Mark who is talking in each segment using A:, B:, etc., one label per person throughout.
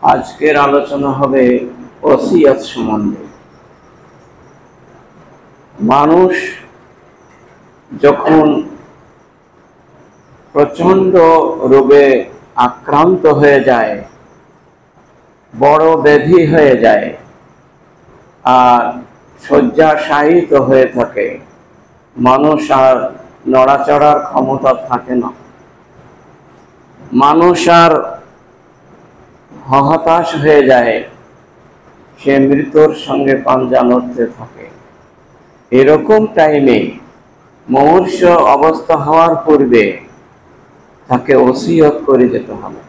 A: আজকের আলোচনা হবে ওসিয়ত সম্বন্ধে। মানুষ যখন প্রচন্ড রোগে আক্রান্ত হয়ে যায়, বড় ব্যাধি হয়ে যায় আর শয্যাশায়িত হয়ে থাকে, মানুষ আর নড়াচড়ার ক্ষমতা থাকে না, মানুষ আর হতাশ হয়ে যায়, সে মৃত্যুর সঙ্গে পাঞ্জা লড়তে থাকে। এরকম টাইমে মুমূর্ষ অবস্থা হওয়ার পূর্বে তাকে ওসিয়ত করে যেতে হবে।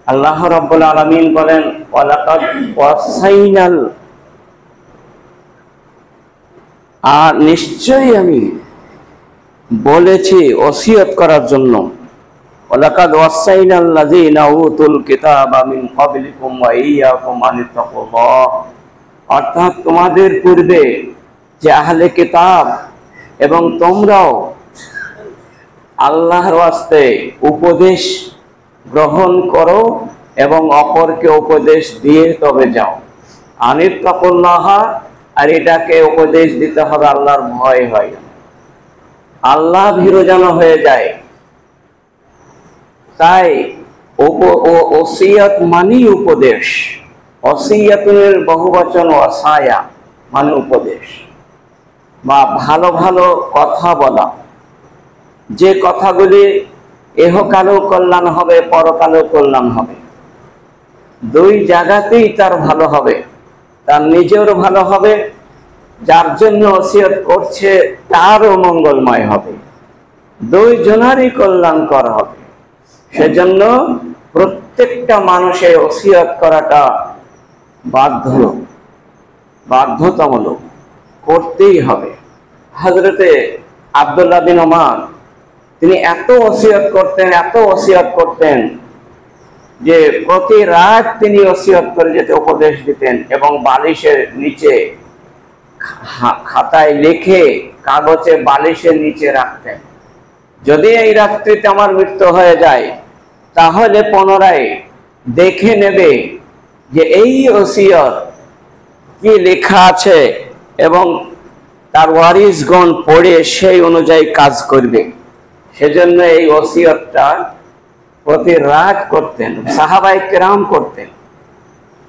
A: আল্লাহ রাব্বুল আলামিন বলেন, ওয়ালাকাদ ওয়াসাইনাল, আর নিশ্চয়ই আমি বলেছি ওসিয়ত করার জন্য। ওয়ালাকাদ ওয়াসাইনাল লাযিনা উতুল কিতাবা মিন ক্বাবলিকুম ওয়া ইয়্যাকুম আনিত্তাকুল্লাহ, অর্থাৎ তোমাদের পূর্বে যে আহলে কিতাব এবং তোমরাও আল্লাহর ওয়াস্তে উপদেশ গ্রহণ করো এবং অপরকে উপদেশ দিয়ে তবে যাও। আনিত্তাকুল্লাহ, আর এটাকে উপদেশ দিতে হবে আল্লাহর ভয় হয়, আল্লাহ ভীরু যেন হয়ে যায়। তাই ওসিয়ত মানি উপদেশ। ওসিয়তের বহুবচন ওয়াসায়া, মানে উপদেশ বা ভালো ভালো কথা বলা, যে কথাগুলি এহকালেও কল্যাণ হবে, পরকালেও কল্যাণ হবে, দুই জায়গাতেই তার ভালো হবে, তার নিজেরও ভালো হবে, যার জন্য ওসিয়ত করছে তারও মঙ্গলময় হবে, দুই জনারই কল্যাণকর হবে। সেজন্য প্রত্যেকটা মানুষের ওসিয়ত করাটা বাধ্যতামূলক, করতেই হবে। হযরতে আব্দুল্লাহ বিন ওমর তিনি এত ওসিয়ত করতেন যে প্রতি রাত তিনি ওসিয়ত করে যেতে উপদেশ দিতেন এবং বালিশের নিচে খাতায় লিখে কাগজে বালিশের নিচে রাখতেন। যদি এই রাত্রিতে আমার মৃত্যু হয়ে যায়, তাহলে পুনরায় দেখে নেবে যে এই ওসিয়ত কি লেখা আছে এবং তার ওয়ারিসগণ পড়ে সেই অনুযায়ী কাজ করবে। সেজন্য এই ওসিয়তটা প্রতি রাত করতেন। সাহাবায়ে কেরাম করতেন,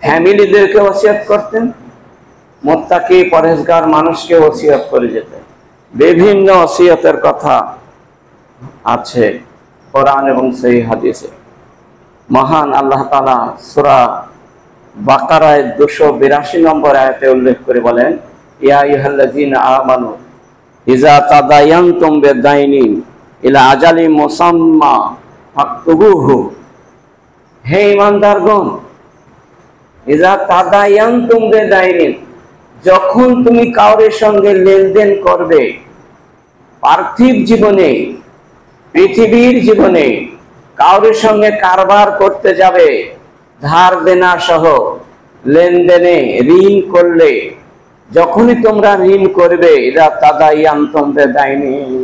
A: ফ্যামিলিদেরকে ওসিয়ত করতেন, মুত্তাকি পরহেজগার মানুষকে ওসিয়ত করে যেতেন। বিভিন্ন ওসিয়তের কথা আছে কোরআন এবং সহিহ হাদিসে। মহান আল্লাহ তাআলা সূরা বাকারায় 282 নম্বর আয়াতে উল্লেখ করে বলেন, ইয়া আইয়ুহাল্লাযীনা আমানু ইযা তাদায়ানতুম বিদাইনিন ইলা আজালিন মুসাম্মা ফাকতুবুহু, হে ঈমানদারগণ, ইযা তাদায়ানতুম বিদাইনিন, যখন তুমি কাউরের সঙ্গে লেনদেন করবে, পার্থিব জীবনে, পৃথিবীর জীবনে কাউরের সঙ্গে কারবার করতে যাবে, ধার দেনা সহ লেনদেনে, ঋণ করলে, যখনই তোমরা ঋণ করবে, ইযা তাদায়ানতুম বিদাইনিন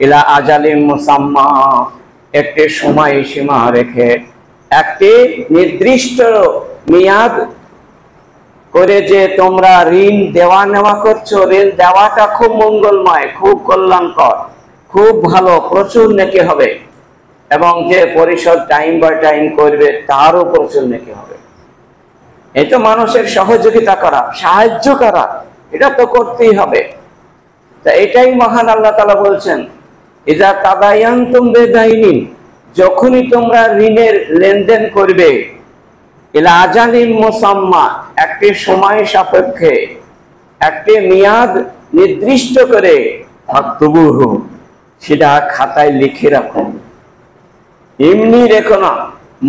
A: ইলা আজালিন মুসাম্মা, একটি সময় সীমা রেখে, একটি নির্দিষ্ট মেয়াদ করে যে তোমরা ঋণ দেওয়া নেওয়া করছো, ঋণ দেওয়াটা খুব মঙ্গলময়, খুব কল্যাণকর, খুব ভালো, প্রচুর নেকি হবে, এবং যে পরিশোধ টাইম বাই টাইম করবে তারও প্রচুর নেকি হবে। এটা মানুষের সহযোগিতা করা, সাহায্য করা, এটা তো করতেই হবে। তা এটাই মহান আল্লাহ তাআলা বলছেন, ইযা তাদায়ানতুম বিদাইনিন, যখনই তোমরা ঋণের লেনদেন করবে, ইলা আজালিন মুসাম্মা, একটি সময় সাপেক্ষে, একটি মেয়াদ নির্দিষ্ট করে, ফাকতুবুহু, সেটা খাতায় লিখে রাখো। এমনি রেখো না,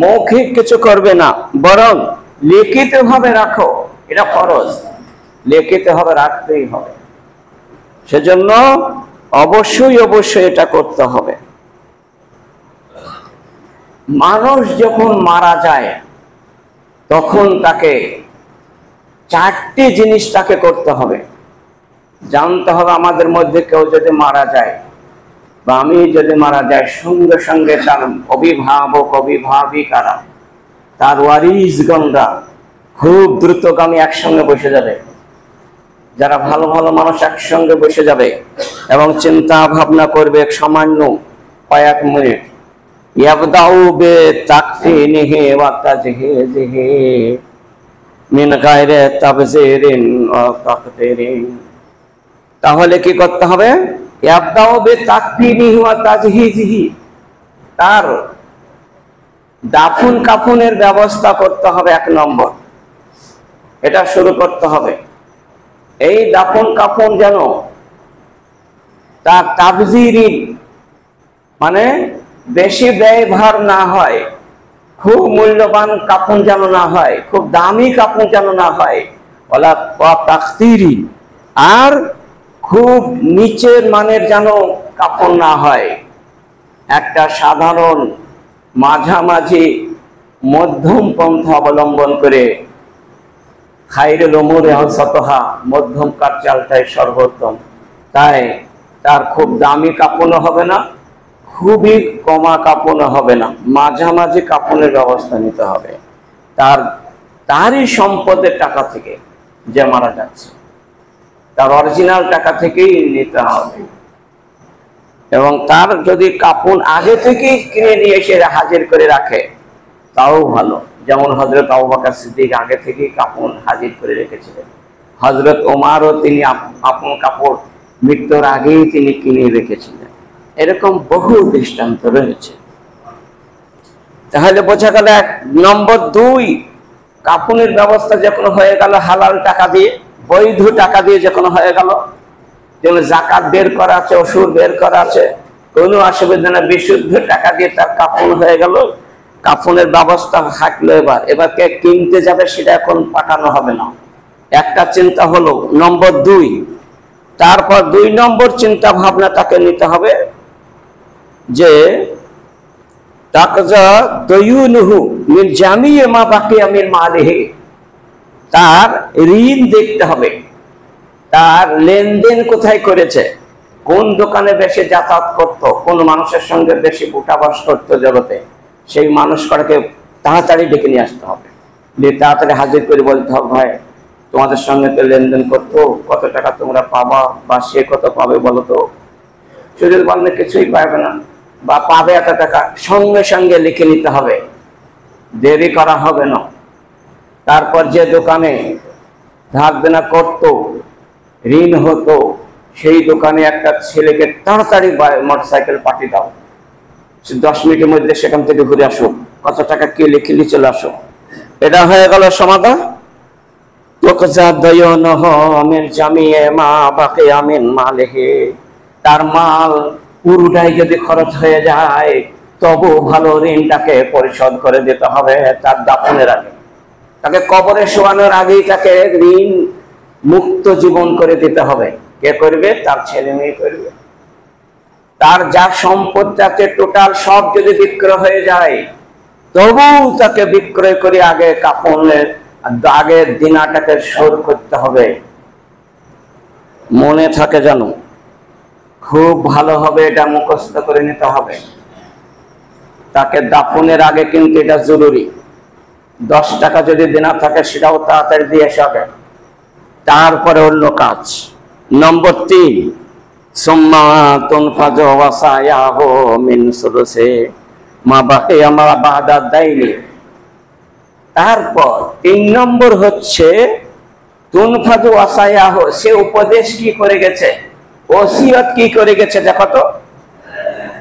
A: মৌখিক কিছু করবে না, বরং লিখিত ভাবে রাখো, এটা ফরজ, লিখিত ভাবে রাখতেই হবে। সেজন্য অবশ্যই এটা করতে হবে। মানুষ যখন মারা যায়, তখন তাকে চারটি জিনিস তাকে করতে হবে, জানতে হবে। আমাদের মধ্যে কেউ যদি মারা যায় বা আমি যদি মারা যাই, সঙ্গে সঙ্গে তার অভিভাবক অভিভাবিকারা তার ওয়ারিসগণরা খুব দ্রুতগামী একসঙ্গে বসে যাবে। যারা ভালো ভালো মানুষ একসঙ্গে বসে যাবে এবং চিন্তা ভাবনা করবে সামান্য কয়েক মিনিট। ইয়াবদাউ বিতাকফিনিহি ওয়া তাজহিজিহি মিন গায়রি তাবযিরিন ওয়া তাকদিরিন। তাহলে কি করতে হবে? ইয়াবদাউ বিতাকফিনিহি ওয়া তাজহিজিহি, তার দাফন কাফনের ব্যবস্থা করতে হবে। 1 নম্বর এটা শুরু করতে হবে। এই দাফন কাফন যেন তার তাবযিরিন মানে বেশি ব্যয়ভার না হয়, খুব মূল্যবান কাফন যেন না হয়, খুব দামি কাফন যেন না হয়, ওয়ালা তাকসিরিন, আর খুব নিচের মানের যেন কাফন না হয়। একটা সাধারণ মাঝামাঝি মধ্যম পন্থা অবলম্বন করে, খায়রুল উমুরি আওসাতুহা, মধ্যম কার চালটাই সর্বোত্তম। তাই তার খুব দামি কাপড়ও হবে না, খুবই কমা কাপড়ও হবে না, মাঝামাঝি কাপড়ের ব্যবস্থা নিতে হবে। তারই সম্পদের টাকা থেকে যে মারা যাচ্ছে, তার অরিজিনাল টাকা থেকেই নিতে হবে। এবং তার যদি কাপড় আগে থেকেই কিনে নিয়ে এসে হাজির করে রাখে তাও ভালো। যেমন হযরত আবু বকর সিদ্দিক আগে থেকেই কাপড় হাজির করে রেখেছিলেন। হযরত ওমরও তিনি আপন কাপড় মৃত্যুর আগেই তিনি কিনে রেখেছিলেন। এরকম বহু দৃষ্টান্ত রয়েছে। তাহলে বোঝা গেল 1 নম্বর। 2, কাপড়ের ব্যবস্থা যখন হয়ে গেল হালাল টাকা দিয়ে, বৈধ টাকা দিয়ে যখন হয়ে গেল, যেমন জাকাত বের করা আছে, ওসুর বের করা আছে, কোনো অসুবিধা না, বিশুদ্ধ টাকা দিয়ে তার কাফন হয়ে গেল। কাফনের ব্যবস্থা থাকলো। এবার কে কিনতে যাবে সেটা এখন পাঠানো হবে না। একটা চিন্তা হলো নম্বর 2। তারপর 2 নম্বর চিন্তা ভাবনা তাকে নিতে হবে যে তাকজা দয়ুনুহু মিন জামিয়ে মা বাকিয়া মিন মালিহি, তার ঋণ দেখতে হবে, তার লেনদেন কোথায় করেছে, কোন দোকানে বেশি যাতায়াত করত, কোন মানুষের সঙ্গে বেশি উঠাবাস করতো জগতে, সেই মানুষটাকে তাড়াতাড়ি ডেকে নিয়ে আসতে হবে। তাড়াতাড়ি হাজির করে বলতে হবে, ভাই তোমাদের সঙ্গে তো লেনদেন করতো, কত টাকা তোমরা পাবা বা সে কত পাবে বলো তো। শুধু বললে কিছুই পাবে না, বা পাবে এত টাকা, সঙ্গে সঙ্গে লিখে নিতে হবে, দেরি করা হবে না। তারপর যে দোকানে ধার দেনা করতো, ঋণ হতো, সেই দোকানে একটা ছেলেকে তাড়াতাড়ি মোটরসাইকেল পাঠিয়ে দাও, 10 মিনিটের মধ্যে সেখান থেকে ঘুরে আসো, কত টাকা কে লিখে নিয়ে চলে আসো। এটা হয়ে গেল সমাধান। তার মাল পুরোটাই যদি খরচ হয়ে যায় তবু ভালো, ঋণটাকে পরিশোধ করে দিতে হবে তার দাফনের আগে, তাকে কবরে শোয়ানোর আগেই তাকে ঋণ মুক্ত জীবন করে দিতে হবে। কে করবে? তার ছেলে মেয়ে করবে। তার যা সম্পত্তি আছে টোটাল সব যদি বিক্রয় হয়ে যায় তবু তাকে বিক্রয় করে আগে কাফনের আগের দিনাটাকে শোধ করতে হবে। মনে থাকে জানো, খুব ভালো হবে, এটা মুখস্থ করে নিতে হবে। তাকে দাফনের আগে কিন্তু এটা জরুরি। 10 টাকা যদি দেনা থাকে সেটাও তাড়াতাড়ি দিয়ে আসা হবে, তারপরে অন্য কাজ। নম্বর 3, সুম্মা তুনফাজু ওয়াসায়াহু মিন সুলুসি মা বাকিয়া মা বাদা দাইনি। তারপর 3 নম্বর হচ্ছে তুনফাজু ওয়াসায়াহু, সে উপদেশ কি করে গেছে, ওসিয়ত কি করে গেছে দেখো তো।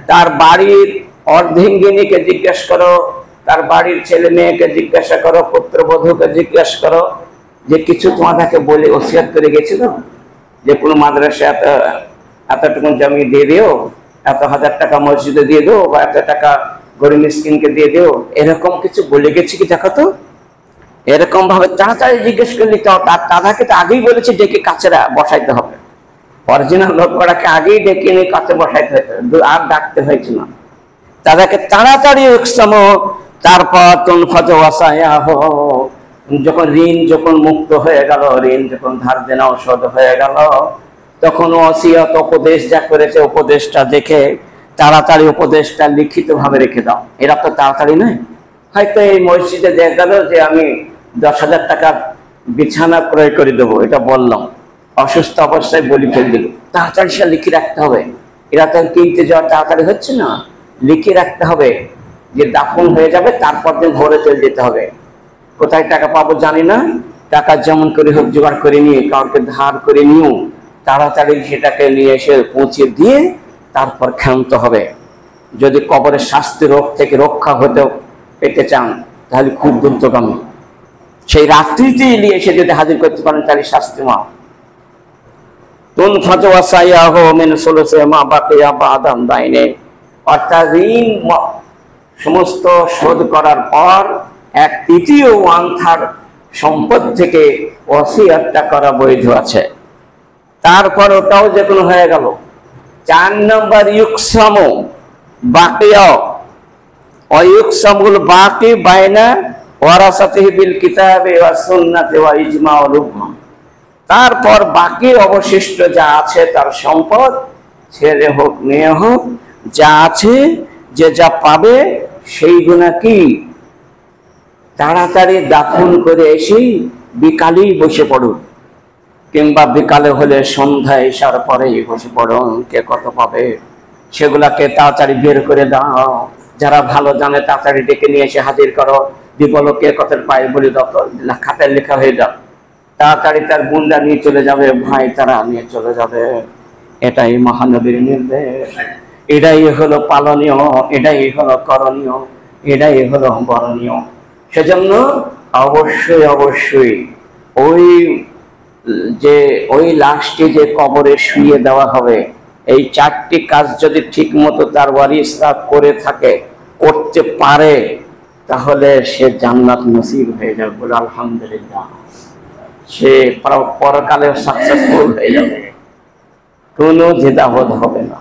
A: তার বাড়ির অর্ধাঙ্গিনীকে জিজ্ঞেস করো, তার বাড়ির ছেলে মেয়েকে জিজ্ঞাসা করো, পুত্রবধূকে জিজ্ঞেস করো যে কিছু তোমাদেরকে বলে ওসিয়ত করে গেছিল যে কোনো মাদ্রাসা এতটুকু জমি দিয়ে দিও, এত 1000 টাকা মসজিদে দিয়ে দিও, বা এত টাকা গরিব মিসকিনকে দিয়ে দিও, এরকম কিছু বলে গেছি কি দেখো তো। এরকম ভাবে তাড়াতাড়ি জিজ্ঞেস করে নিতে হবে। তার দাদাকে তো আগেই বলেছে ডেকে কাছে বসাইতে হবে, অরিজিনাল লোক করাকে আগেই ডেকে নিয়ে কাছে বসাইতে হয়েছে, আর ডাকতে হয়েছে না। তাদেরকে তাড়াতাড়ি তারপর তুনফাজু ওয়াসায়াহু, যখন ঋণ যখন মুক্ত হয়ে গেল, ঋণ যখন ধার দেনা শোধ হয়ে গেল, তখন ওসিয়ত উপদেশ যা করেছে উপদেশটা দেখে তাড়াতাড়ি উপদেশটা লিখিত ভাবে রেখে দাও। এরা তো তাড়াতাড়ি নয়, হয়তো এই মসজিদে দেখা গেল যে আমি 10,000 টাকা বিছানা ক্রয় করে দেবো, এটা বললাম, অসুস্থ অবস্থায় বলি ফেল দিল, তাড়াতাড়ি সে লিখে রাখতে হবে। এরা তো কিনতে যাওয়া তাড়াতাড়ি হচ্ছে না, লিখে রাখতে হবে যে দাফন হয়ে যাবে, তারপর দিন ভোরে চলে যেতে হবে। কোথায় টাকা পাবো জানি না, টাকা যেমন করে হোক জোগাড় করে নিয়ে, কাউকে ধার করে নিয়েও তাড়াতাড়ি সেটাকে নিয়ে এসে পৌঁছে দিয়ে তারপর ক্ষান্ত হবে। যদি কবরের শাস্তি রোগ থেকে রক্ষা হতে পেতে চান তাহলে খুব দ্রুতগামী, সেই রাত্রিতেই নিয়ে এসে যদি হাজির করতে পারেন তাহলে শাস্তি মা তুন ফাজওয়াসাইয়াহ মিন সুলুসে মা বাকিয়া বাদাম দাইনে, অর্থাৎ ঋণ সমস্ত শোধ করার পর 1/3 সম্পদ থেকে ওসিয়তটা করা বৈধ আছে। তারপর ওটাও যে কোনো হয়ে গেল। 4 নম্বর ইউকসামু বাকিয়া ওয়ুকসামুল বাকি বাইনা ওয়ারাসাতিহি বিল কিতাবি ওয়াস সুন্নাতি ওয়া ইজমাউল উম্মাহ। তারপর বাকি অবশিষ্ট যা আছে তার সম্পদ, ছেলে হোক মেয়ে হোক, যা আছে যে যা পাবে সেইগুলা কি তাড়াতাড়ি দাফন করে এসেই বিকালেই বসে পড়ুন, কিংবা বিকালে হলে সন্ধ্যা এসার পরেই বসে পড়ুন, কে কত পাবে সেগুলাকে তাড়াতাড়ি বের করে দাও। যারা ভালো জানে তাড়াতাড়ি ডেকে নিয়ে এসে হাজির করো, বিপল কে কত পায় বলে খাতায় লেখা হয়ে যাও, তাড়াতাড়ি তার গুন্ডা নিয়ে চলে যাবে, ভাই তারা নিয়ে চলে যাবে। এটাই মহানবীর নির্দেশ, এটাই হলো পালনীয়, এটাই হলো করণীয়, এটাই হলো বরণীয়। সেজন্য অবশ্যই অবশ্যই ওই লাশটি যে কবরে শুয়ে দেওয়া হবে, এই 4টি কাজ যদি ঠিক মতো তার ওয়ারিসরা করে থাকে, করতে পারে, তাহলে সে জান্নাত নসিব হয়ে যাবে, বলে আলহামদুলিল্লাহ, সে পরকালে সাকসেসফুল হয়ে যাবে, কোনো দ্বিধাবোধ হবে না।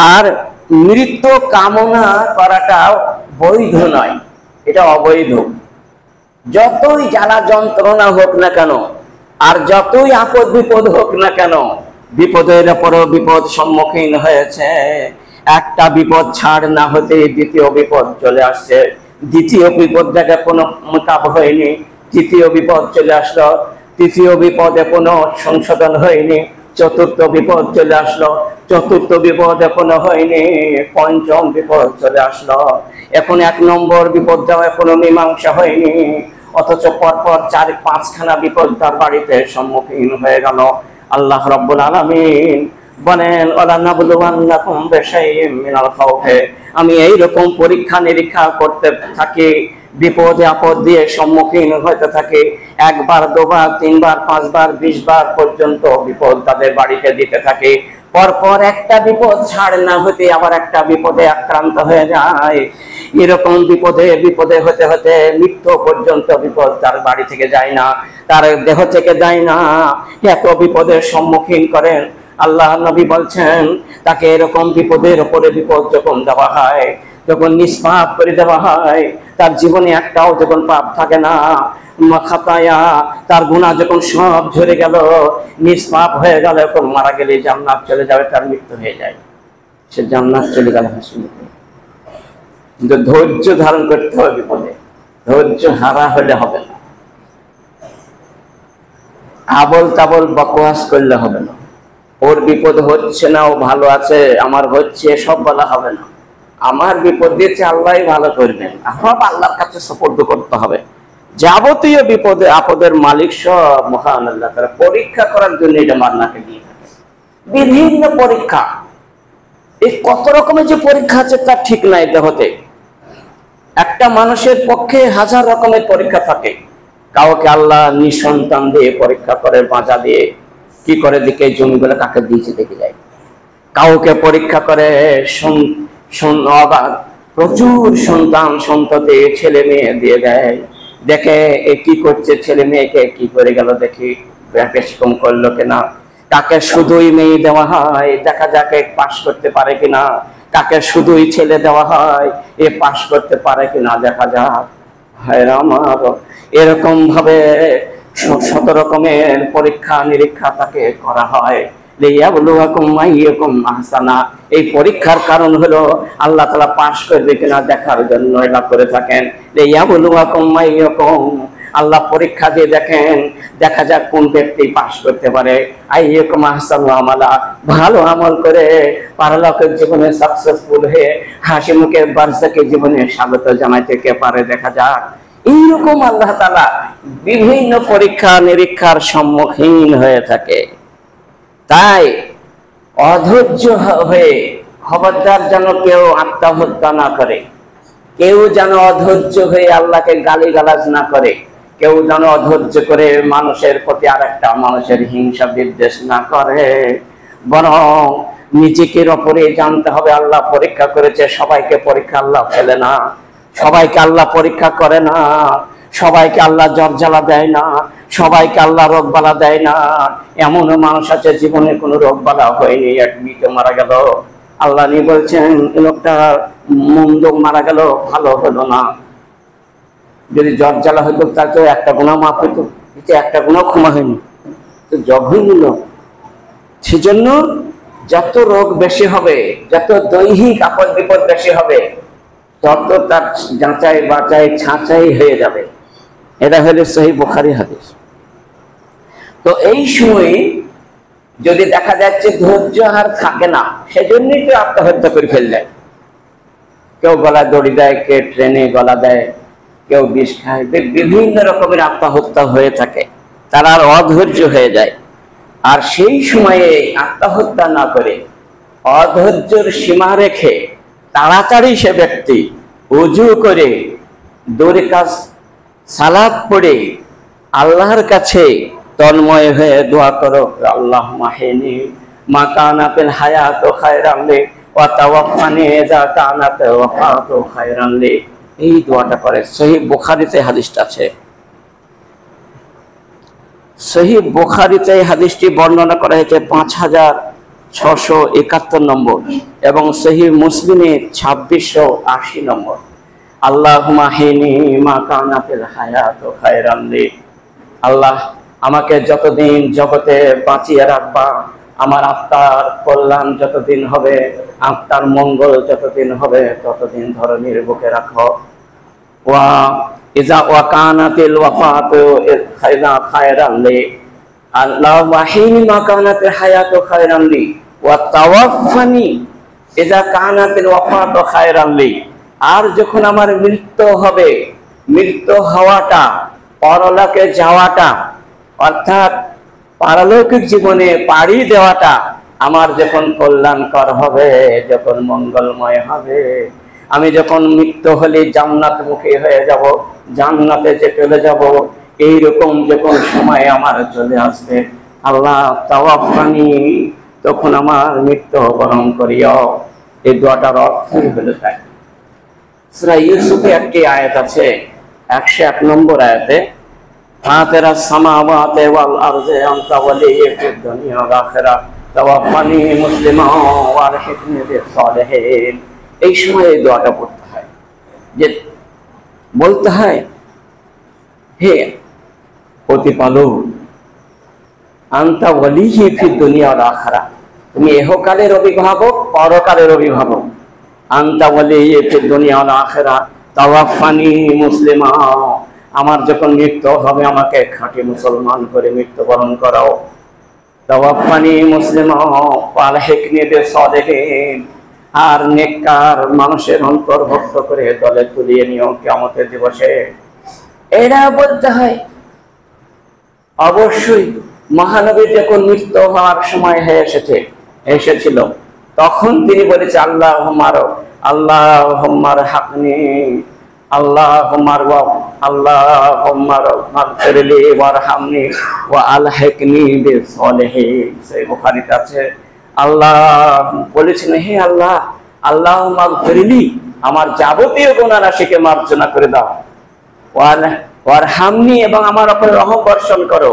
A: আর মৃত্যু কামনা করাটা বৈধ নয়, এটা অবৈধ। যতই জ্বালা যন্ত্রণা হোক না কেন, আর যতই আপদ বিপদ হোক না কেন, বিপদের পরও বিপদ সম্মুখীন হয়েছে, একটা বিপদ ছাড় না হতে দ্বিতীয় বিপদ চলে আসছে, দ্বিতীয় বিপদ দেখে কোনো মোকাব হয়নি, তৃতীয় বিপদ চলে আসলো, তৃতীয় বিপদে কোনো সংশোধন হয়নি, চতুর্থ বিপদ চলে আসলো, চতুর্থ বিপদ এখনো হয়নি, পঞ্চম বিপদ চলে আসলো, এখন 1 নম্বর বিপদ যাওয়া এখনো মীমাংসা হয়নি, অথচ পরপর 4-5খানা বিপদ তার বাড়িতে সম্মুখীন হয়ে গেল। আল্লাহ রাব্বুল আলামিন বলেন, ওয়ালা নাবলুওয়ান্নাকুম বিশাইইম মিনাল খাউফি, আমি এইরকম পরীক্ষা নিরীক্ষা করতে থাকি, বিপদে আপদ দিয়ে সম্মুখীন হতে থাকে, 1 বার 2 বার 3 বার 5 বার 20 বার পর্যন্ত বিপদ তাদের বাড়িতে দিতে থাকে। পরপর একটা বিপদ ছাড় না হতে আবার একটা বিপদে আক্রান্ত হয়ে যায়। এরকম বিপদে বিপদে হতে হতে মৃত্যু পর্যন্ত বিপদ তার বাড়ি থেকে যায় না, তার দেহ থেকে যায় না, এত বিপদের সম্মুখীন করেন। আল্লাহ নবী বলছেন, তাকে এরকম বিপদের উপরে বিপদ যখন দেওয়া হয়, যখন নিষ্পাপ করে দেওয়া হয়, তার জীবনে একটাও যখন পাপ থাকে না, খাতায়া তার গুনাহ যখন সব ঝরে গেল, নিষ্পাপ হয়ে গেল, এখন মারা গেলে জান্নাত চলে যাবে, তার মৃত্যু হয়ে যায়, সে জান্নাত চলে গেল। কিন্তু ধৈর্য ধারণ করতে হবে বিপদে, ধৈর্য হারা হলে হবে না, আবল তাবল বকওয়াস করলে হবে না। ওর বিপদ হচ্ছে না, ও ভালো আছে, আমার হচ্ছে, সব বলা হবে না। আমার বিপদ দিয়েছে, আল্লাহই ভালো করবেন, সব আল্লাহর কাছে সুপর্দ করতে হবে। যাবতীয় বিপদে আপদের মালিক সব মহান আল্লাহ তাআলা। পরীক্ষা করার জন্য এটা মান্নাকে দিয়ে থাকে, বিভিন্ন পরীক্ষা। এই কত রকমের যে পরীক্ষা আছে তার ঠিক নাই দেহতে। একটা মানুষের পক্ষে 1000 রকমের পরীক্ষা থাকে। কাউকে আল্লাহ নিঃসন্তান দিয়ে পরীক্ষা করে, বাঁচা দিয়ে, কি করে দিকে জমিগুলো কাকে দিয়েছে দেখে যায়। কাউকে পরীক্ষা করে প্রচুর সন্তান সন্ততি ছেলে মেয়ে দিয়ে দেয়, দেখে এ কি করছে, ছেলে মেয়েকে কি করে গেল দেখি, বেশি কম করলো কিনা। কাকে শুধুই মেয়ে দেওয়া হয়, দেখা যাকে পাশ করতে পারে কিনা, কাকে শুধুই ছেলে দেওয়া হয়, এ পাশ করতে পারে কিনা দেখা যাক। হায়রে আমার, এরকম ভাবে 100 রকমের পরীক্ষা নিরীক্ষা তাকে করা হয়। লিয়াবলুয়াকুম আইয়ুকুম আহসানা। এই পরীক্ষার কারণ হলো আল্লাহ তাআলা পাশ করবে কিনা দেখার জন্য এটা করে থাকেন। লিয়াবলুয়াকুম আইয়ুকুম, আল্লাহ পরীক্ষা দিয়ে দেখেন, দেখা যাক কোন ব্যক্তি পাশ করতে পারে। আইয়ুকুম আহসানু আমালা, ভালো আমল করে পারলৌকিক জীবনে সাকসেসফুল হয়ে হাসি মুখে বারজাখের জীবনে স্বাগত জানাইতে কে পারে দেখা যাক। এইরকম আল্লাহ তাআলা বিভিন্ন পরীক্ষা নিরীক্ষার সম্মুখীন হয়ে থাকে। তাই অধৈর্য হয়ে খবরদার যেন কেউ আত্মহত্যা না করে, কেউ যেন অধৈর্য হয়ে আল্লাহকে গালিগালাজ না করে, কেউ যেন অধৈর্য করে মানুষের প্রতি আরেকটা মানুষের হিংসা বিদ্বেষ না করে, বরং নিজেকে ওপরে জানতে হবে আল্লাহ পরীক্ষা করেছে। সবাইকে পরীক্ষা আল্লাহ ফেলে না, সবাইকে আল্লাহ পরীক্ষা করে না, সবাইকে আল্লাহ জ্বর জ্বালা দেয় না, সবাইকে আল্লাহ রোগ বালা দেয় না। এমনও মানুষ আছে জীবনে কোনো রোগ বালা হয়নি, অ্যাডমিটে মারা গেল, আল্লাহ নিয়ে বলছেন এ লোকটা মন্দ মারা গেল, ভালো হলো না। যদি জ্বর জ্বালা হইতো তার তো একটা গুনাহ মাফ হইতো, একটা গুনাহ ক্ষমা হয়নি, তো জঘন্য লোক। সেজন্য যত রোগ বেশি হবে, যত দৈহিক আপদ বিপদ বেশি হবে, তত তার যাচাই বাচাই ছাঁচাই হয়ে যাবে। এটা হলো সহিহ বুখারী হাদিস। তো এই সময় যদি দেখা যাচ্ছে ধৈর্য আর থাকে না, সেজন্যই তো আত্মহত্যা করে ফেললে। কেউ গলায় দড়ি দেয়, কেউ ট্রেনে গলা দেয়, কেউ বিষ খায়, বিভিন্ন রকমের আত্মহত্যা হয়ে থাকে, তারা আর অধৈর্য হয়ে যায়। আর সেই সময়ে আত্মহত্যা না করে অধৈর্যের সীমা রেখে তাড়াতাড়ি সে ব্যক্তি ওযু করে দুরাকাত সালাত পড়ে আল্লাহর কাছে তন্ময় হয়ে দোয়া করো, আল্লাহুম্মা হিনি মা কানাতিল হায়াতু খায়রান লি ওয়া তাওয়াফানি ইযা কানাত ওয়াফাতু খায়রান লি। এই দোয়াটা করে। সহিহ বুখারীতে হাদিসটা আছে, সহিহ বুখারীতে হাদিসটি বর্ণনা করা হয়েছে 5671 নম্বর এবং সহিহ মুসলিমে 2680 নম্বর। আল্লাহুম্মা হিনি মা কানাতিল হায়াতু খায়রান লি, আল্লাহ আমাকে যতদিন জগতে বাঁচিয়ে রাখবা, আমার আত্মার কল্যাণ যতদিন হবে, আত্মার মঙ্গল যতদিন হবে, ততদিন ধরনীর বুকে রাখো। ওয়া ইজা ওয়া কানাতিল ওয়াফাতু খায়রান লি, আল্লাহুম্মা হিনি মা কানাতিল হায়াতু খায়রান লি ওয়া তাওয়াফানি ইজা কানাতিল ওয়াফাতু খায়রান লি। আর যখন আমার মৃত্যু হবে, মৃত্যু হওয়াটা, পরলোকে যাওয়াটা, অর্থাৎ পারলৌকিক জীবনে পাড়ি দেওয়াটা আমার যখন কল্যাণকর হবে, যখন মঙ্গলময় হবে, আমি যখন মৃত্যু হলে জান্নাত মুখী হয়ে যাব, জান্নাতে যে চলে যাব, এইরকম যখন সময় আমার চলে আসবে, আল্লাহ তাওয়াফানি, তখন আমার মৃত্যু বরণ করিও। এই দোয়াটার অর্থই হলো তাই। সূরা ইউসুফে একটি আয়াত আছে, 101 নম্বর আয়াতে, ফাতিরাস সামাওয়াতি ওয়াল আরদি আনতা ওয়ালিয়্যি ফিদ দুনিয়া ওয়াল আখিরাহ তাওয়াফানি মুসলিমান ওয়া আলহিকনি বিস-সালিহিন। এই সময় এই দোয়াটা পড়তে হয়, যে বলতে হয় হে প্রতিপালক, আনতা ওয়ালিয়্যি ফিদ দুনিয়া ওয়াল আখিরাহ, তুমি ইহকালের অভিভাবক, পরকালের অভিভাবক। আনতা ওয়ালিয়্যি ফিদ দুনিয়া ওয়াল আখিরাহ তাওয়াফানি মুসলিমান, আমার যখন মৃত্যু হবে আমাকে খাঁটি মুসলমান করে মৃত্যুবরণ করাও। তাওয়াফানি মুসলিমান ওয়া আলহিকনি বিস-সালিহিন, আর নেককার মানুষের অন্তর্ভুক্ত করে দলে তুলিয়ে নিও কিয়ামতের দিবসে। এটা বলতে হয়। অবশ্যই মহানবীর যখন মৃত্যু হওয়ার সময় হয়ে এসেছিল, তখন তিনি বলেছে আল্লাহুম্মা রহমনি, আল্লাহুম্মা মাগফিরলি ওয়ারহামনি ওয়া আলহিকনি বিস-সালিহিন। সেই বুখারীতে আছে, আল্লাহ বলেছেন হে আল্লাহ, আল্লাহুম্মা মাগফিরলি, আমার যাবতীয় গুনাহ রাশিকে মার্জনা করে দাও, ওয়ারহামনি, এবং আমার উপর রহম বর্ষণ করো,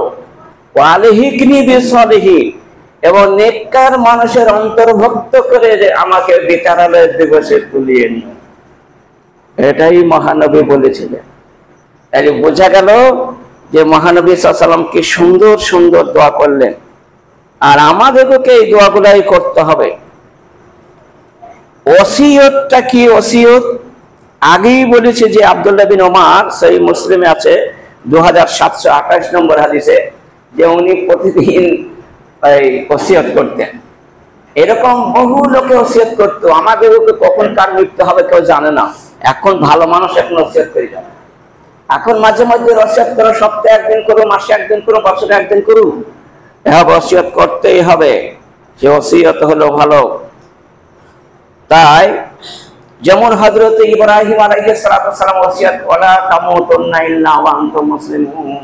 A: ওয়া আলহিকনি বিস-সালিহিন, এবং নেককার মানুষের অন্তর্ভুক্ত করে আমাকে বিচারালয়ের দিবসে তুলিয়ে নিও। এটাই মহানবী বলেছিলেন। তাই বোঝা গেল যে মহানবী সাল্লাল্লাহু আলাইহি ওয়াসাল্লাম কি সুন্দর সুন্দর দোয়া করলেন। আর আমাদেরকে এই দোয়াগুলাই করতে হবে। ওসিয়তটা কি? ওসিয়ত আগেই বলেছে যে আব্দুল্লাহ বিন ওমর, সহিহ মুসলিমে আছে 2728 নম্বর হাদিসে, যে উনি প্রতিদিন ওসিয়ত করতেন। এরকম বহু লোকে ওসিয়ত করতো। আমাদেরকে কখন কার মৃত্যু হবে কেউ জানে না। এখন ভালো মানুষ এখন ওসিয়ত করে যাবে। এখন মাঝে মাঝে ওসিয়ত করো, সপ্তাহে একদিন করো, মাসে একদিন করো, বছরে একদিন করো, ওসিয়ত করতেই হবে। সে ওসিয়ত হলো ভালো। তাই যেমন হযরত ইব্রাহিম আলাইহিস সালাম ওসিয়ত, ওয়ালা তামুতুন্না ইল্লা ওয়া আনতুম মুসলিমুন,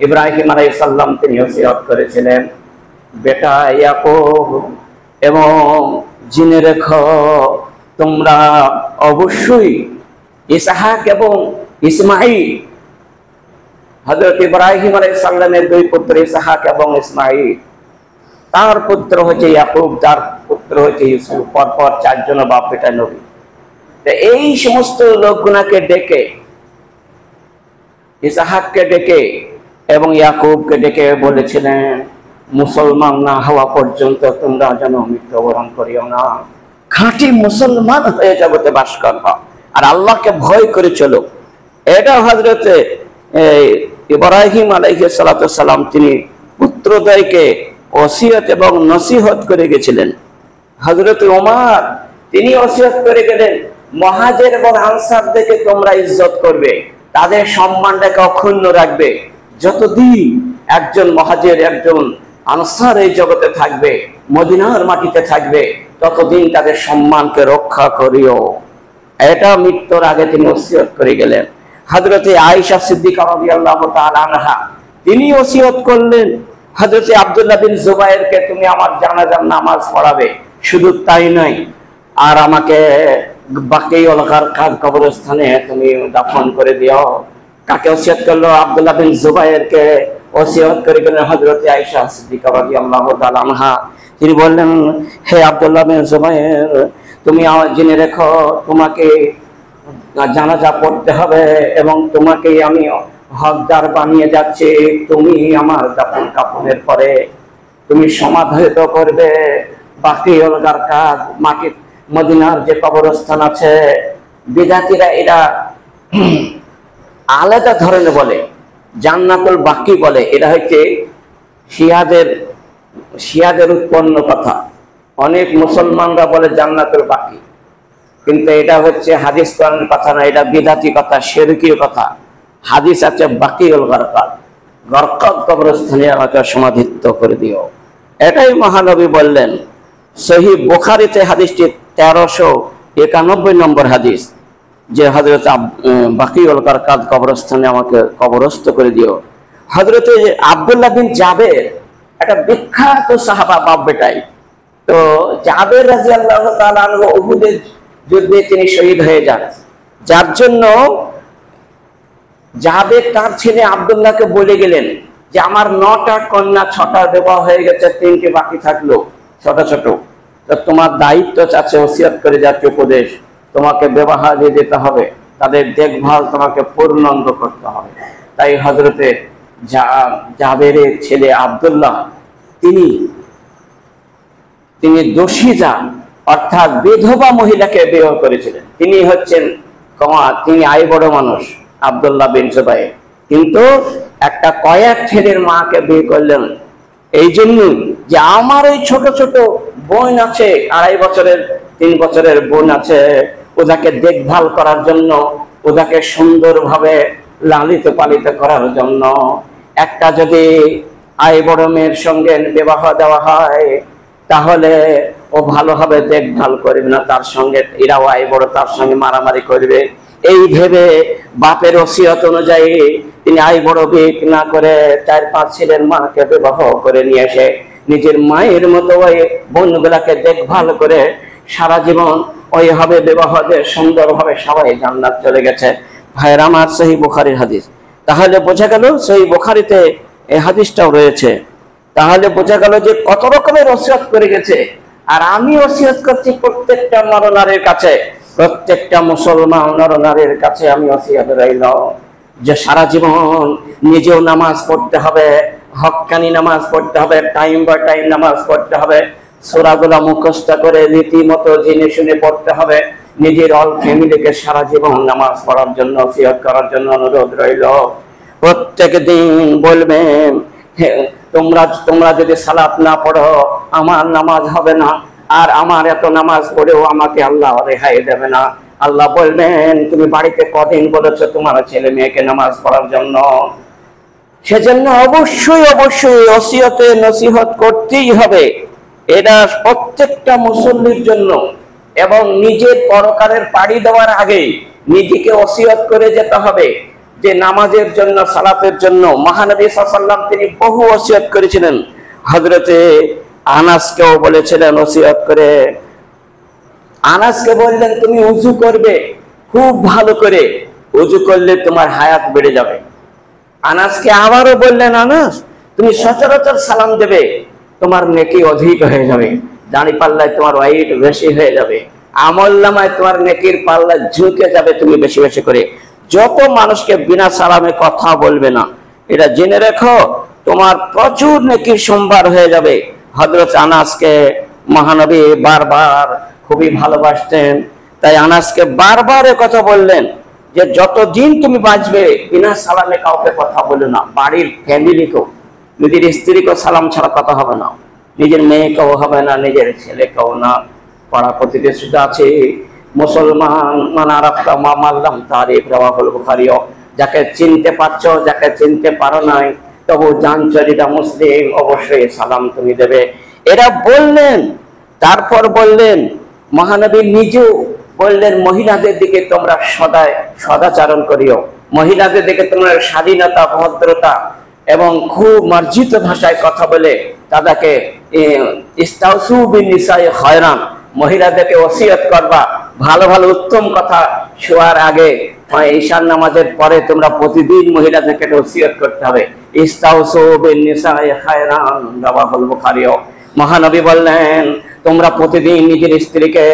A: ইব্রাহিম আলাইহিস সালাম তিনি ওসিয়ত করেছিলেন, বেটা ইয়াকুব এবং জেনে রেখো তোমরা অবশ্যই ইসহাক এবং ইসমাঈল, হযরত ইব্রাহিম আলাইহিস সালামের দুই পুত্র ইসহাক এবং ইসমাঈল, তার পুত্র হচ্ছে ইয়াকুব, তার পুত্র হচ্ছে ইউসুফ, পরপর চারজন বাপ বেটা নবী। এই সমস্ত লোকগুনাকে ডেকে, ইসহাককে ডেকে এবং ইয়াকুবকে ডেকে বলেছিলেন, মুসলমান না হওয়া পর্যন্ত তোমরা যেন মৃত্যুবরণ করিও না, খাঁটি মুসলমান হয়ে জগতে বাস করবা আর আল্লাহকে ভয় করে চলো। এটা হযরতে ইব্রাহিম আলাইহিস সালাম তিনি পুত্রদ্বয়কে ওসিয়ত এবং নসিহত করে গেছিলেন। হযরত ওমর তিনি ওসিয়ত করে গেলেন, মুহাজির এবং আনসারদেরকে তোমরা ইজ্জত করবে, তাদের সম্মানটাকে অক্ষুণ্ণ রাখবে। যতদিন একজন মুহাজির একজন আনসার এই জগতে থাকবে, মদিনার মাটিতে থাকবে, ততদিন তাদের সম্মানকে রক্ষা করিও। এটা মৃত্যুর আগে তিনি ওসিয়ত করে গেলেন। হযরতে আয়েশা সিদ্দিকা রাদিয়াল্লাহু তাআলা আনহা তিনি ওসিয়ত করলেন, হযরতে আব্দুল্লাহ বিন জুবায়েরকে তুমি আমার জানাজার নামাজ পড়াবে, শুধু তাই নয় আর আমাকে বাকিউল গারকাদ কবরস্থানে তুমি দাফন করে দিও। কাকে ওসিয়ত করলো? আব্দুল্লাহ বিন জুবায়েরকে ওসিয়ত করে গেলেন হযরতে আয়েশা সিদ্দিকা রাদিয়াল্লাহু তাআলা আনহা। তিনি বললেন, হে আব্দুল্লাহ বিন জুবায়ের, তুমি জেনে রেখো তোমাকে জানাজা পড়তে হবে এবং তোমাকে আমি হকদার বানিয়ে যাচ্ছি। তুমি আমার দাফন কাফনের পরে তুমি সমাধিত করবে বাকিউল গারকাদ, মাটি মদিনার যে কবরস্থান আছে। বিদাতীরা এটা আলাদা ধরনের বলে, জান্নাতুল বাকি বলে। এটা হচ্ছে শিয়াদের উৎপন্ন কথা। অনেক মুসলমানরা বলে জান্নাতুল বাকি, কিন্তু এটা হচ্ছে হাদিস কোরআনের কথা না, এটা বিদাতি কথা, শিরকি কথা। হাদিস আছে বাকিউল গারকাদ, গারকাদ কবরস্থানে আমাকে সমাধিত করে দিও। এটাই মহানবী বললেন। সহিহ বুখারীতে হাদিসটি 1391 নম্বর হাদিস, যে হযরত বাকিউল গারকাদ কবরস্থানে আমাকে কবরস্থ করে দিও। হযরত আব্দুল্লাহ বিন জাবের একটা বিখ্যাত সাহাবা, বাপ বেটাই। তো জাবের রাদিয়াল্লাহু তাআলা আনহু উহুদের যুদ্ধে তিনি শহীদ হয়ে যান, যার জন্য জাবের তার ছেলে আব্দুল্লাহকে বলে গেলেন যে আমার 9টা কন্যা, 6টা বিবাহ হয়ে গেছে, 3টি বাকি থাকলো ছোট ছোট, তো তোমার দায়িত্ব আছে, ওসিয়ত করে যাচ্ছে উপদেশ, তোমাকে বিবাহ দিয়ে দিতে হবে, তাদের দেখভাল তোমাকে পূর্ণাঙ্গ করতে হবে। তাই হযরতে জাবেরের ছেলে আব্দুল্লাহ তিনি দোষীজা অর্থাৎ বিধবা মহিলাকে বিবাহ করেছিলেন। তিনি হচ্ছেন তিনি আয় বড় মানুষ আব্দুল্লাহ বিন জুবায়ের, কিন্তু একটা কয়েক ছেলের মাকে বিয়ে করলেন এই জন্য যে আমার ওই ছোট ছোট বোন আছে, 2.5 বছরের 3 বছরের বোন আছে, ওদেরকে দেখভাল করার জন্য, ওদেরকে সুন্দরভাবে লালিত পালিত করার জন্য। একটা যদি আয় বড় মেয়ের সঙ্গে বিবাহ দেওয়া হয় তাহলে ও ভালোভাবে দেখভাল করবে না, তার সঙ্গে এরাও আয় বড়, তার সঙ্গে মারামারি করবে। এই ভেবে বাপের ওসিয়ত অনুযায়ী তিনি আয় বড় বিয়ে না করে 4-5 ছেলের মাকে বিবাহ করে নিয়ে এসে নিজের মায়ের মতো ওই বোনগুলাকে দেখভাল করে সারা জীবন ওইভাবে বিবাহ দিয়ে সুন্দরভাবে সবাই জান্নাত চলে গেছে। ভাইয়ের আমার, সহিহ বুখারীর হাদিস। তাহলে বোঝা গেল সহিহ বুখারীতে এই হাদিসটাও রয়েছে। তাহলে বোঝা গেল যে কত রকমের ওসিয়ত করে গেছে। আর আমি ওসিয়ত করছি প্রত্যেকটা নরনারীর কাছে, প্রত্যেকটা মুসলমান নরনারীর কাছে আমি ওসিয়ত রইল যে সারা জীবন নিজেও নামাজ পড়তে হবে, হক্কানি নামাজ পড়তে হবে, টাইম বাই টাইম নামাজ পড়তে হবে, সূরাগুলো মুখস্থ করে রীতিমতো জেনে শুনে পড়তে হবে। নিজের অল ফ্যামিলিকে সারা জীবন নামাজ পড়ার জন্য নসিহত করার জন্য অনুরোধ রইল। প্রত্যেক দিন বলবেন, তোমরা যদি সালাত না পড়ো আমার নামাজ হবে না, আর আমার এত নামাজ পড়েও আমাকে আল্লাহ রেহাই দেবে না। আল্লাহ বলবেন, তুমি বাড়িতে কদিন বলেছো তোমার ছেলে মেয়েকে নামাজ পড়ার জন্য? সেজন্য অবশ্যই অবশ্যই ওসিয়তে নসিহত করতেই হবে। এটা প্রত্যেকটা মুসল্লির জন্য, এবং নিজের পরকালের পাড়ি দেওয়ার আগে নিজেকে ওসিয়ত করে যেতে হবে যে নামাজের জন্য, সালাতের জন্য। মহানবী সাল্লাল্লাহু আলাইহি ওয়াসাল্লাম তিনি বহু ওসিয়ত করেছিলেন। হযরতে আনাসকেও বলেছিলেন ওসিয়ত করে। আনাসকে বললেন, তুমি ওযু করবে খুব ভালো করে, ওযু করলে তোমার হায়াত বেড়ে যাবে। আনাসকে আবারও বললেন, আনাস তুমি সচরাচর সালাম দেবে, তোমার নেকি অধিক হয়ে যাবে, দাড়ি পাল্লায় তোমার ওয়েট বেশি হয়ে যাবে, আমলনামায় তোমার নেকির পাল্লা ঝুঁকে যাবে তুমি বেশি বেশি করে। যত মানুষকে বিনা সালামে কথা বলবে না, এটা জেনে রেখো, তোমার প্রচুর নেকির সম্ভার হয়ে যাবে। হযরত আনাসকে মহানবী বারবার খুবই ভালোবাসতেন, তাই আনাসকে বারবার কথা বললেন যে যতদিন তুমি বাঁচবে বিনা সালামে কাউকে কথা বলো না। বাড়ির ফ্যামিলিকেও, নিজের স্ত্রীকেও সালাম ছাড়া কথা হবে না, নিজের মেয়েকেও হবে না, নিজের ছেলেকেও না। পাড়া প্রতিবেশীতে আছে, মুসলমান মান আরাফতা মা মাল্লাম তারিফ, রাওয়াহুল বুখারী। যাকে চিনতে পারছো, যাকে চিনতে পারো নাই, তবু জানছো যেটা মুসলিম, অবশ্যই সালাম তুমি দেবে। এরা বললেন। তারপর বললেন, মহানবী নিজেও বললেন, মহিলাদের দিকে তোমরা সদাচরণ করিও, মহিলাদের দিকে তোমরা স্বাধীনতা, ভদ্রতা এবং খুব মার্জিত ভাষায় কথা বলে তাদেরকে ইস্তাউসু বিনিসায়ে খায়রান, মহিলাদেরকে ওসিয়ত করবা ভালো ভালো উত্তম কথা। শোয়ার আগে, ঈশার নামাজের পরে তোমরা প্রতিদিন মহিলাদেরকে ওসিয়ত করতে হবে। ইস্তাউসু বিনিসায়ে খায়রান, রাওয়াহুল বুখারী। মহানবী বললেন, তোমরা প্রতিদিন নিজের স্ত্রীকে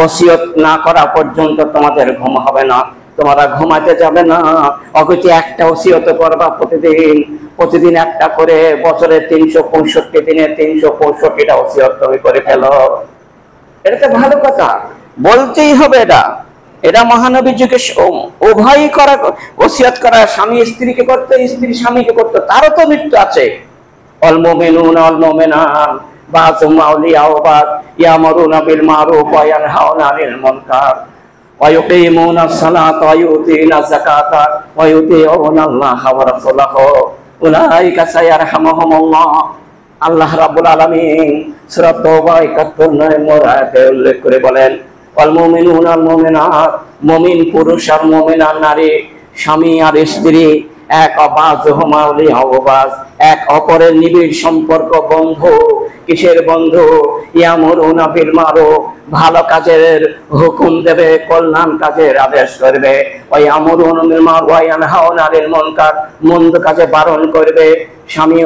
A: ওসিয়ত না করা পর্যন্ত তোমাদের ঘুম হবে না, তোমরা ঘুমাতে যাবে না। অগতি একটা ওসিয়ত করবা প্রতিদিন একটা করে, বছরে 365 দিনে 365টা ওসিয়ত তুমি করে ফেলো। এটা তো ভালো কথা, বলতেই হবে। এটা মহানবী যুগে উভয়ই করা, ওসিয়ত করা, স্বামী স্ত্রীকে করতে, স্ত্রী স্বামীকে করতে, তারও তো মৃত্যু আছে। আল মুমিনুনা ওয়াল মুমিনাত বাযুহুম আউলিয়াউ বায ইয়ামুরুনা বিল মারুফ ওয়া ইয়ানহাউনা আনিল মুনকার ওয়া ইউকিমুনাস সালাতা ওয়া ইউতিনাজ যাকাতা ওয়া ইউতিউনাল্লাহা ওয়া রাসূলাহু উলাইকা সায়ারহামুহুমুল্লাহ। আল্লাহ রাব্বুল আলামিন সূরা তাওবা ৭১ নম্বর আয়াতে উল্লেখ করে বলেন, আল মুমিনুনা ওয়াল মুমিনাত, মুমিন পুরুষ আর মুমিনাত নারী, স্বামী আর স্ত্রী এক, বাযুহুম আউলিয়াউ বায, এক অপরের নিবিড় সম্পর্ক, বন্ধু। কিসের বন্ধু? ইয়ামুরুনা বিল মারুফ, ভালো কাজের হুকুম দেবে, কল্যাণ কাজের আদেশ করবে। ওয়া ইয়ামুরুনা বিল মারুফ ওয়া ইয়ানহাউনা আনিল মুনকার, মন্দ কাজে বারণ করবে। স্বামী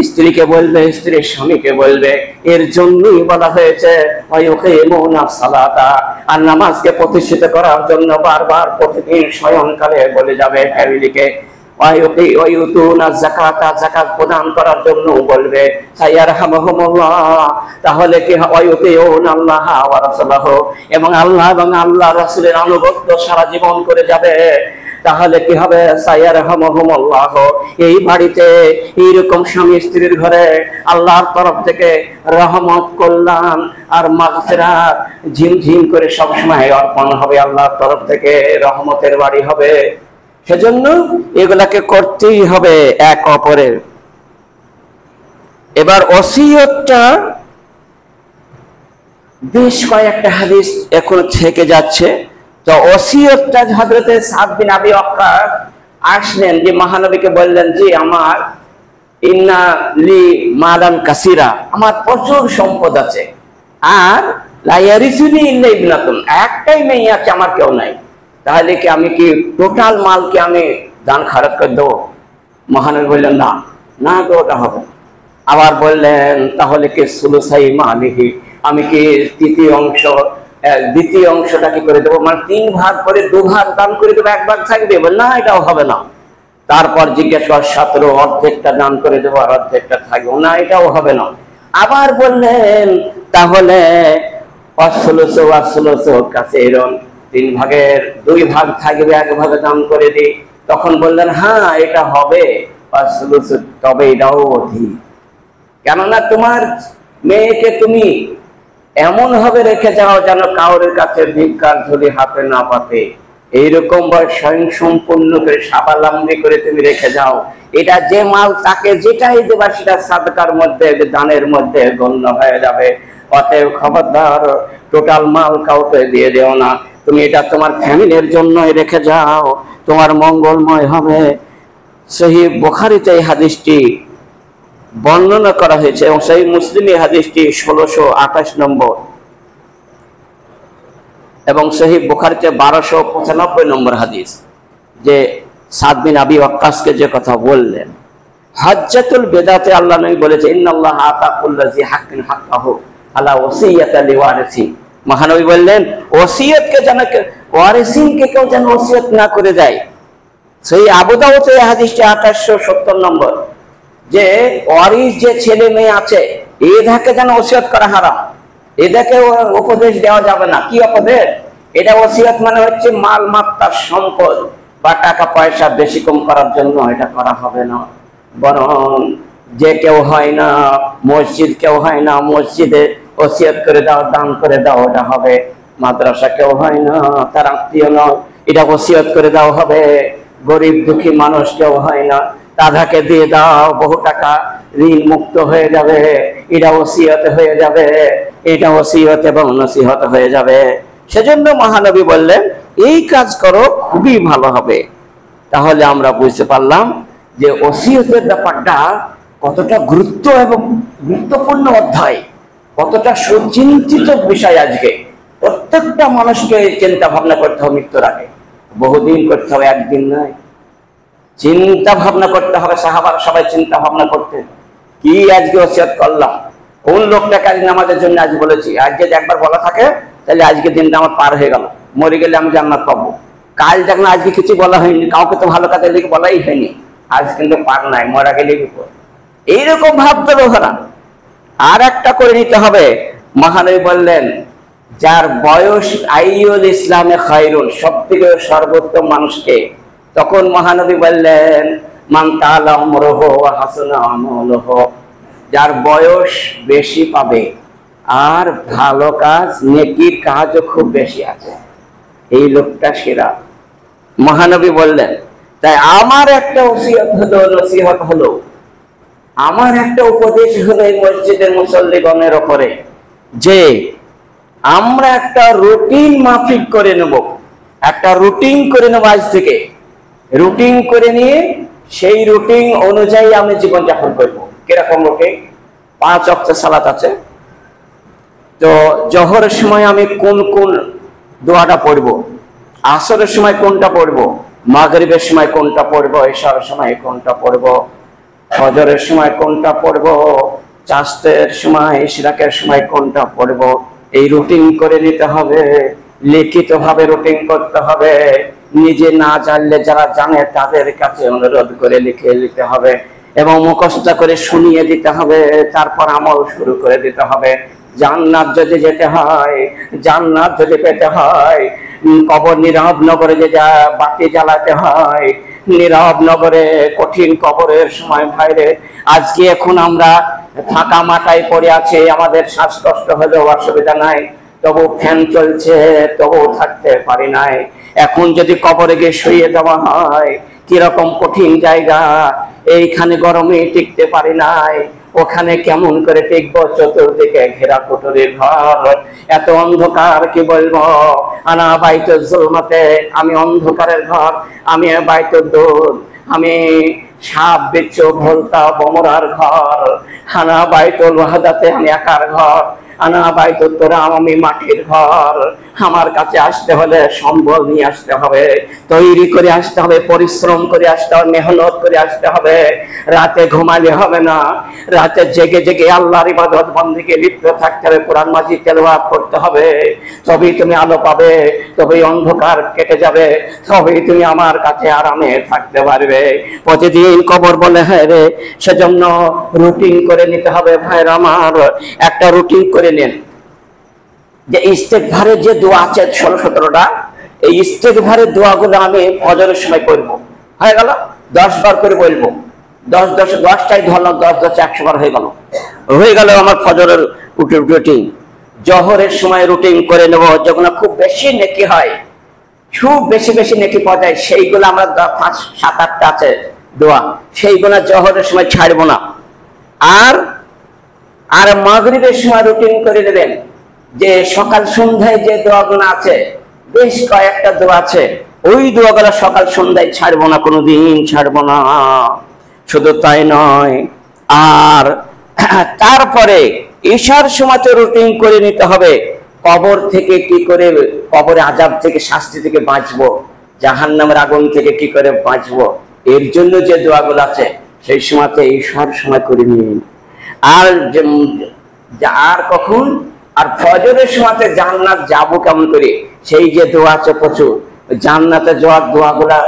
A: স্ত্রীকে বলবে, স্ত্রী স্বামীকে বলবে। এর জন্যই বলা হয়েছে ওয়া ইউকিমুনাস সালাতা, আর নামাজকে প্রতিষ্ঠিত করার জন্য বারবার প্রতিদিন শয়নকালে বলে যাবে ফ্যামিলিকে। যাকাত প্রদান করার জন্য বলবে, তাহলে কি এবং আল্লাহ এবং আল্লাহ রাসূলের আনুগত্য সারা জীবন করে যাবে। তাহলে কি হবে? সায়ারহামুহুমুল্লাহ। এই বাড়িতে এইরকম স্বামী স্ত্রীর ঘরে আল্লাহর তরফ থেকে রহমত, কল্যাণ আর মাগফিরাত ঝিমঝিম করে সবসময় অর্পণ হবে। আল্লাহর তরফ থেকে রহমতের বাড়ি হবে। সেজন্য এগুলাকে করতেই হবে এক অপরের। এবার ওসিয়তটা বেশ কয়েকটা হাদিস এখন থেকে যাচ্ছে। তো ওসিয়তটা হযরতে সাদ বিন আবি ওয়াক্কাস আসলেন, যে মহানবীকে বললেন, যে আমার ইন্না লি মালান কাসিরা, আমার প্রচুর সম্পদ আছে, আর লা ইয়ারিসুনি ইল্লা ইবনাতুন, একটাই মেয়ে আছে, আমার কেউ নাই। তাহলে কি আমি কি টোটাল মালকে আমি দান খারাপ করে দেবো? মহানবী বললেন, না না, তো ওটা হবে। আবার বললেন, তাহলে কি সুলুসাই মালিহি, আমি কি দ্বিতীয় অংশটা কি করে দেবো? মানে 3 ভাগ করে 2 ভাগ দান করে দেবো, 1 ভাগ থাকবে? বল না, এটাও হবে না। তারপর জিজ্ঞেস কর 17 অর্ধেকটা দান করে দেবো আর অর্ধেকটা থাকবো না, এটাও হবে না। আবার বললেন তাহলে কাসীরুন 3 ভাগের 2 ভাগ থাকবে, 1 ভাগে দান করে দিই। তখন বললেন হ্যাঁ এটা হবে, তবে এটাও অধিক। কেননা তোমার মেয়েকে তুমি এমন ভাবে রেখে যাও যেন কাউরের কাছে ভিক্ষার ঝুলি হাতে না পাতে, এইরকম ভাবে স্বয়ং সম্পূর্ণ করে স্বাবলম্বী করে তুমি রেখে যাও। এটা যে মাল তাকে যেটাই দেবা সেটা সাদকার মধ্যে, দানের মধ্যে গণ্য হয়ে যাবে। অতএব খবরদার টোটাল মাল কাউকে দিয়ে দেও না, তুমি এটা তোমার ফ্যামিলির জন্যই রেখে যাও, তোমার মঙ্গলময় হবে। সহিহ বুখারীতে এই হাদিসটি বর্ণনা করা হয়েছে এবং সহিহ মুসলিমে হাদিসটি 1628 নম্বর এবং সহিহ বুখারীতে 1295 নম্বর হাদিস, যে সাদ বিন আবি ওয়াক্কাসকে যে কথা বললেন। হজ্জাতুল বেদাতে আল্লাহ নবী বলেছে ইন্নাল্লাহা আতা কুল্লাযী হাক্কিন হাক্কাহু আলা ওসিয়াতা লিওয়ারিসি। মহানবী বললেন ওসিয়তকে যেন ওয়ারিসিনকে কেউ যেন ওসিয়ত না করে দেয়। সেই আবু দাউদে এই হাদিসটি 2870 নম্বর, যে ওয়ারিস যে ছেলে মেয়ে আছে এদেরকে যেন ওসিয়ত করা হারাম, এদেরকে উপদেশ দেওয়া যাবে না। কি উপদেশ? এটা ওসিয়ত মানে হচ্ছে মাল মাত্তার সম্পদ বা টাকা পয়সা বেশি কম করার জন্য এটা করা হবে না। বরং যে কেউ হয় না মসজিদ, কেউ হয় না মসজিদে ওসিয়ত করে দাও, দান করে দাও, ওটা হবে। মাদ্রাসা কেউ হয় না, তার আত্মীয় নয়, এটা ওসিয়ত করে দাও হবে। গরিব দুঃখী মানুষ কেউ হয় না, তাদেরকে দিয়ে দাও, বহু টাকা ঋণ মুক্ত হয়ে যাবে, এটা ওসিয়ত হয়ে যাবে, এটা ওসিয়ত এবং নসিহত হয়ে যাবে। সেজন্য মহানবী বললেন এই কাজ করো, খুবই ভালো হবে। তাহলে আমরা বুঝতে পারলাম যে ওসিয়তের ব্যাপারটা কতটা গুরুত্ব এবং গুরুত্বপূর্ণ অধ্যায়, কতটা সুচিন্তিত বিষয়। আজকে প্রত্যেকটা মানুষকে চিন্তা ভাবনা করতে হবে মৃত্যুর আগে, বহুদিন করতে হবে, একদিন নয়। চিন্তা ভাবনা করতে হবে। সাহাবারা সবাই চিন্তা ভাবনা করতেন, কি আজকে ওসিয়ত করলাম, কোন লোকটাকে আজ নামাজের জন্য আজ বলেছি, আজকে একবার বলা থাকে তাহলে আজকে দিনটা আমার পার হয়ে গেল, মরে গেলে আমি জান্নাত পাবো। কাল দেখলাম আজকে কিছু বলা হয়নি, কাউকে তো ভালো কাজের দিকে বলাই হয়নি, আজ কিন্তু পার নাই, মরা গেলে বিপদ। এইরকম ভাবতে লোকেরা। আর একটা করে নিতে হবে। মহানবী বললেন যার বয়স আইয়ুল ইসলামে খায়রুন, সবথেকে সর্বোত্তম মানুষকে। তখন মহানবী বললেন মান তাআলা উমরুহু ওয়া হাসানা আমালুহু, যার বয়স বেশি পাবে আর ভালো কাজ নেকির কাজও খুব বেশি আছে, এই লোকটা সেরা। মহানবী বললেন তাই আমার একটা ওসিয়ত হলো, নসিহত হলো, আমার একটা উপদেশ হলো এই মসজিদের মুসল্লিগণের উপরে, যে আমরা একটা রুটিন মাফিক করে নেব, একটা রুটিন করে নেব আজ থেকে। রুটিন করে নিয়ে সেই রুটিন অনুযায়ী আমি জীবনযাপন করব। কিরকম রুটিন? 5 ওয়াক্ত সালাত আছে, তো জোহরের সময় আমি কোন কোন দোয়াটা পড়ব, আসরের সময় কোনটা পড়ব, মাগরিবের সময় কোনটা পড়ব, ইশার সময় কোনটা পড়ব, ফজরের সময় কোনটা পড়ব, চাষের সময় ইশরাকের সময় কোনটা পড়ব। এই রুটিন করে নিতে হবে, লিখিত ভাবে রুটিন করতে হবে। নিজে না জানলে যারা জানে তাদের কাছে অনুরোধ করে লিখে নিতে হবে এবং মুখস্থ করে শুনিয়ে দিতে হবে, তারপর আমল শুরু করে দিতে হবে। জান্নাত যদি যেতে হয়, জান্নাত যদি পেতে হয়, কবর নীরব নগরে যে বাতি জ্বালাতে হয়, নীরব নগরে কঠিন কবরের সময় ভাইরে, আজকে এখন আমরা ফাঁকা মাথায় পড়ে আছে, আমাদের শ্বাসকষ্ট হলেও অসুবিধা নাই, তবু ফ্যান চলছে, তবু থাকতে পারি নাই। এখন যদি কবরে গিয়ে শুয়ে দেওয়া হয়, কিরকম কঠিন জায়গা, এইখানে গরমে টিকতে পারি নাই, ওখানে কেমন করে টিকবো, চতুর্দিকে ঘেরা কুটুরির ঘর, এত অন্ধকার কি বলবো। আনা বাইতুল জুলমাতে, আমি অন্ধকারের ঘর, আমি বাইতুল দুর, আমি সাপ বিচ্ছু ভোলতা বমরার ঘর। আনা বাইতুল ওয়াহদাতে, আমি একার ঘর। আনা বাইতুল তোরাম, আমি মাটির ঘর। আমার কাছে আসতে হলে সম্বল নিয়ে আসতে হবে, তৈরি করে আসতে হবে, পরিশ্রম করে আসতে হবে, মেহনত করে আসতে হবে। রাতে ঘুমালে হবে না, রাতে জেগে জেগে আল্লাহর ইবাদত বন্দেগিতে লিপ্ত থাকতে হবে, কোরআন মাজিদ তেলাওয়াত করতে হবে। তবেই তুমি আলো পাবে, তবেই অন্ধকার কেটে যাবে, তবেই তুমি আমার কাছে আরামে থাকতে পারবে। প্রতিদিন কবর বলে হ্যাঁ রে, সেজন্য রুটিন করে নিতে হবে। ভাইরা আমার, একটা রুটিন করে নেন যে ইস্তেগফারের যে দোয়া আছে 16-17টা, এই ইস্তেগফারের দোয়াগুলো আমি ফজরের সময় করব। হয়ে গেল 10 বার করে বলবো, 10টাই ধরলাম, 10 100 বার হয়ে গেল আমার ফজরের রুটিন। জোহরের সময় রুটিন করে নেব, যেগুলো খুব বেশি নেকি হয়, খুব বেশি বেশি নেকি পাওয়া যায়, সেইগুলো আমরা 5-7-8টা আছে দোয়া, সেইগুলো জোহরের সময় ছাড়বো না। আর মাগরিবের সময় রুটিন করে নেবেন যে সকাল সন্ধ্যায় যে দোয়াগুলো আছে, বেশ কয়েকটা দোয়া আছে, ওই দোয়াগুলো সকাল সন্ধ্যায় ছাড়বো না, কোনোদিন ছাড়বো না। শুধু তাই নয়, আর তারপরে ঈশার সময় তো রুটিন করে নিতে হবে, কবর থেকে কি করে, কবরে আযাব থেকে, শাস্তি থেকে বাঁচবো, জাহান্নামের আগুন থেকে কি করে বাঁচবো, এর জন্য যে দোয়াগুলো আছে সেই সময়তে ঈশার সময় করে নিন। আর কখন, আর ফজরের সময়তে জান্নাত যাবো কেমন করে, সেই যে দোয়া আছে প্রচুর, জান্নাতে যাওয়ার দোয়াগুলা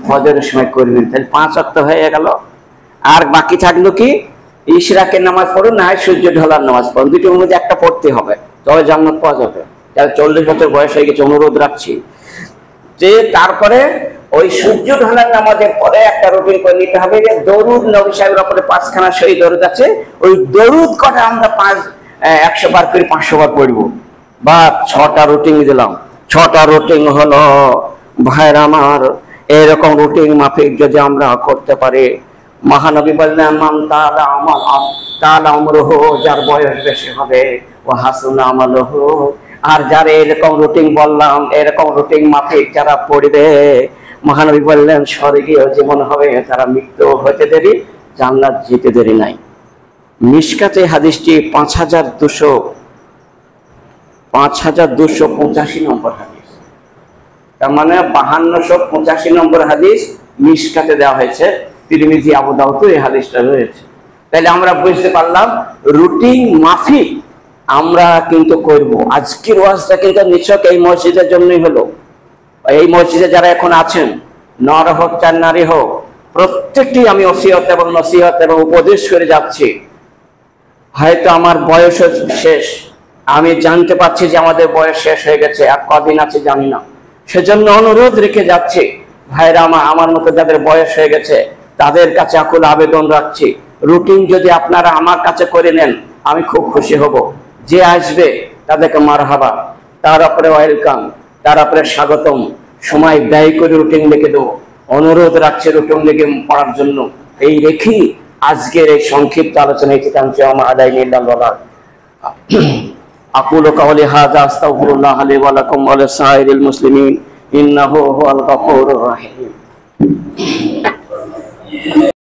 A: ফজরের সময় করবেন। তাহলে 5 ওয়াক্ত হয়ে গেল। আর বাকি থাকলো কি, ইশরাকের নামাজ পড়ুন, না হয় সূর্য ঢলার নামাজ পড়ুন, দুটোর মধ্যে একটা পড়তে হবে, তবে জান্নাত পাওয়া যাবে। তাহলে 40 বছর বয়স হয়ে গেছে, অনুরোধ রাখছি যে তারপরে ওই সূর্য ঢলার নামাজের পরে একটা রুটিন করে নিতে হবে যে দরুদ, নবী সাহেবের উপরে 5খানা সহি দরুদ আছে, ওই দরুদ কটা আমরা 100 বার করে 500 বার পড়বো। বা 6টা রুটিন দিলাম, 6টা রুটিন হলো। ভাইরা আমার, এরকম রুটিন মাফিক যদি আমরা করতে পারি, মহানবী বললেন মান তাআলা আমরুহু, যার বয়স বেশি হবে, ও হাসুনা আমালুহু, আর যারা এরকম রুটিন বললাম, এরকম রুটিন মাফিক যারা পড়বে, মহানবী বললেন স্বর্গীয় জীবন হবে, তারা মৃত্যু হতে দেরি, জান্নাত যেতে দেরি নাই। মিশকাতে হাদিসটি 5285 নম্বর হাদিস, তার মানে 5285 নম্বর হাদিস মিশকাতে দেওয়া হয়েছে। তিরমিজি, আবু দাউদ এই হাদিসটা রয়েছে। তাহলে আমরা বুঝতে পারলাম রুটিন মাফিক আমরা কিন্তু করব। আজকের ওয়াজটা কিন্তু নিছক এই মসজিদের জন্যই হলো। এই মসজিদে যারা এখন আছেন, নর হোক চার নারী হোক, প্রত্যেকটি আমি ওসিয়ত এবং নসিহত এবং উপদেশ করে যাচ্ছি। হয়তো আমার বয়স শেষ, আমি জানতে পারছি যে আমাদের বয়স শেষ হয়ে গেছে, আর কদিন আছে জানি না, সেজন্য অনুরোধ রেখে যাচ্ছি, ভাইরা আমার মতো যাদের বয়স হয়ে গেছে তাদের কাছে আকুল আবেদন রাখছি, রুটিন যদি আপনারা আমার কাছে করে নেন আমি খুব খুশি হব। যে আসবে তাদেরকে মারহাবা, তার উপরে ওয়েলকাম, তার উপরে স্বাগতম, সময় ব্যয় করে রুটিন লিখে দেবো। অনুরোধ রাখছে রুটিন লিখে পড়ার জন্য। এই রেখেই আজকের এই সংক্ষিপ্ত আলোচনা এখানে আমার আদায় নিলাম। আকুলু কাওলি হাযা আস্তাগফিরুল্লাহ লি ওয়া লাকুম ওয়া লিসাইরিল মুসলিমিন ইন্নাহু হুয়াল গফুরুর রহিম।